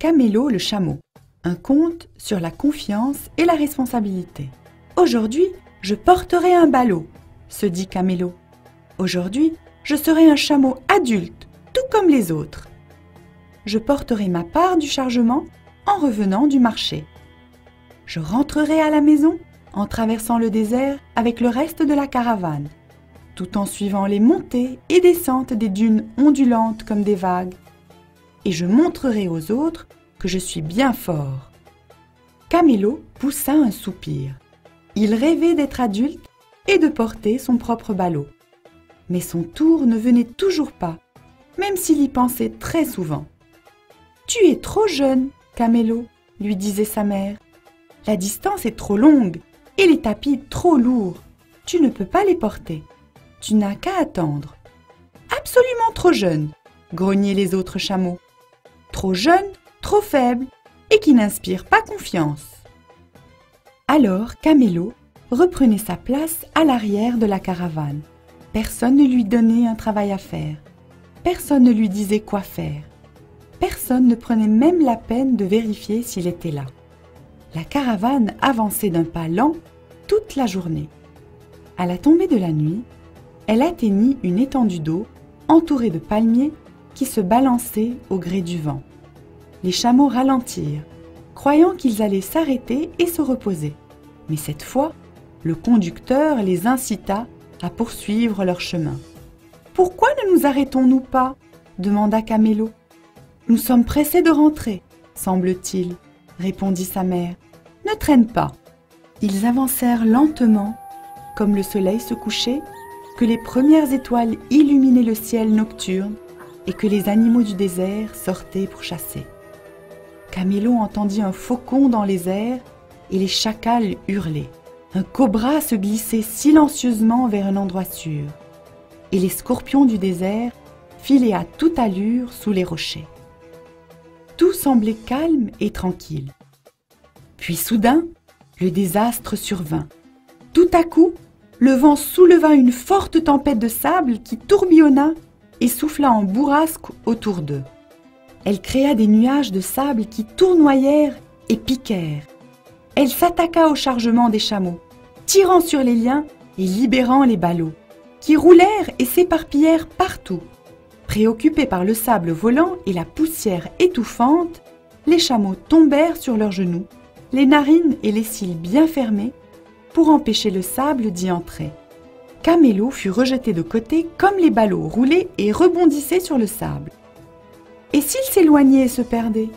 Camélo le chameau, un conte sur la confiance et la responsabilité. Aujourd'hui, je porterai un ballot, se dit Camélo. Aujourd'hui, je serai un chameau adulte, tout comme les autres. Je porterai ma part du chargement en revenant du marché. Je rentrerai à la maison en traversant le désert avec le reste de la caravane, tout en suivant les montées et descentes des dunes ondulantes comme des vagues. Et je montrerai aux autres que je suis bien fort. Camélo poussa un soupir. Il rêvait d'être adulte et de porter son propre ballot. Mais son tour ne venait toujours pas, même s'il y pensait très souvent. « Tu es trop jeune, Camélo, » lui disait sa mère. « La distance est trop longue et les tapis trop lourds. Tu ne peux pas les porter. Tu n'as qu'à attendre. »« Absolument trop jeune, » grognaient les autres chameaux. « Trop jeune, trop faible et qui n'inspire pas confiance. » Alors Camélo reprenait sa place à l'arrière de la caravane. Personne ne lui donnait un travail à faire. Personne ne lui disait quoi faire. Personne ne prenait même la peine de vérifier s'il était là. La caravane avançait d'un pas lent toute la journée. À la tombée de la nuit, elle atteignit une étendue d'eau entourée de palmiers qui se balançaient au gré du vent. Les chameaux ralentirent, croyant qu'ils allaient s'arrêter et se reposer. Mais cette fois, le conducteur les incita à poursuivre leur chemin. « Pourquoi ne nous arrêtons-nous pas ?» demanda Camélo. « Nous sommes pressés de rentrer, semble-t-il, » répondit sa mère. « Ne traîne pas. » Ils avancèrent lentement, comme le soleil se couchait, que les premières étoiles illuminaient le ciel nocturne et que les animaux du désert sortaient pour chasser. Camélo entendit un faucon dans les airs et les chacals hurler. Un cobra se glissait silencieusement vers un endroit sûr, et les scorpions du désert filaient à toute allure sous les rochers. Tout semblait calme et tranquille. Puis soudain, le désastre survint. Tout à coup, le vent souleva une forte tempête de sable qui tourbillonna et souffla en bourrasque autour d'eux. Elle créa des nuages de sable qui tournoyèrent et piquèrent. Elle s'attaqua au chargement des chameaux, tirant sur les liens et libérant les ballots, qui roulèrent et s'éparpillèrent partout. Préoccupés par le sable volant et la poussière étouffante, les chameaux tombèrent sur leurs genoux, les narines et les cils bien fermés, pour empêcher le sable d'y entrer. Camélo fut rejeté de côté comme les ballots roulaient et rebondissaient sur le sable. Et s'il s'éloignait et se perdait,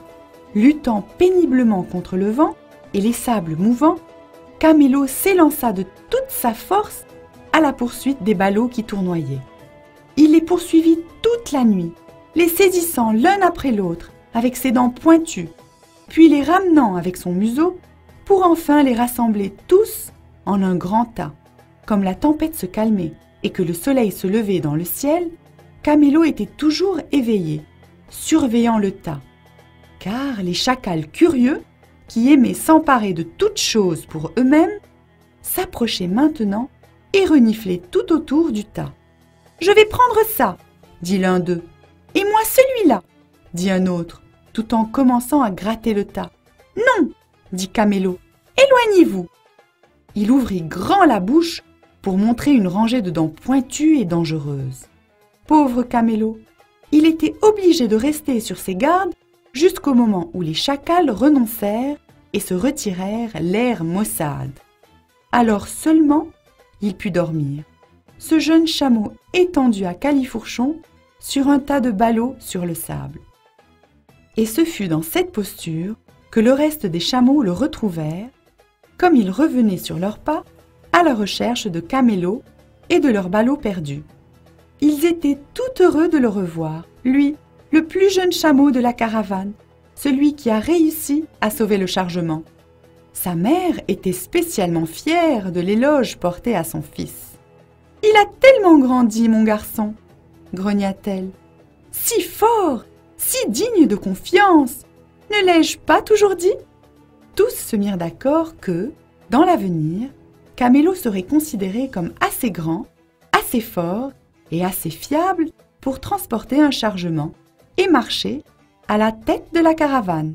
luttant péniblement contre le vent et les sables mouvants, Camélo s'élança de toute sa force à la poursuite des ballots qui tournoyaient. Il les poursuivit toute la nuit, les saisissant l'un après l'autre avec ses dents pointues, puis les ramenant avec son museau pour enfin les rassembler tous en un grand tas. Comme la tempête se calmait et que le soleil se levait dans le ciel, Camélo était toujours éveillé, surveillant le tas, car les chacals curieux, qui aimaient s'emparer de toutes choses pour eux-mêmes, s'approchaient maintenant et reniflaient tout autour du tas. « Je vais prendre ça !» dit l'un d'eux. « Et moi celui-là !» dit un autre, tout en commençant à gratter le tas. « Non !» dit Camélo. « Éloignez-vous !» Il ouvrit grand la bouche pour montrer une rangée de dents pointues et dangereuses. Pauvre Camélo, il était obligé de rester sur ses gardes jusqu'au moment où les chacals renoncèrent et se retirèrent l'air maussade. Alors seulement, il put dormir, ce jeune chameau étendu à califourchon sur un tas de ballots sur le sable. Et ce fut dans cette posture que le reste des chameaux le retrouvèrent, comme ils revenaient sur leurs pas à la recherche de Camélo et de leurs ballots perdus. Ils étaient tout heureux de le revoir, lui, le plus jeune chameau de la caravane, celui qui a réussi à sauver le chargement. Sa mère était spécialement fière de l'éloge porté à son fils. « Il a tellement grandi, mon garçon !» grogna-t-elle. « Si fort, si digne de confiance, ne l'ai-je pas toujours dit ?» Tous se mirent d'accord que, dans l'avenir, Camélo serait considéré comme assez grand, assez fort et assez fiable pour transporter un chargement et marcher à la tête de la caravane.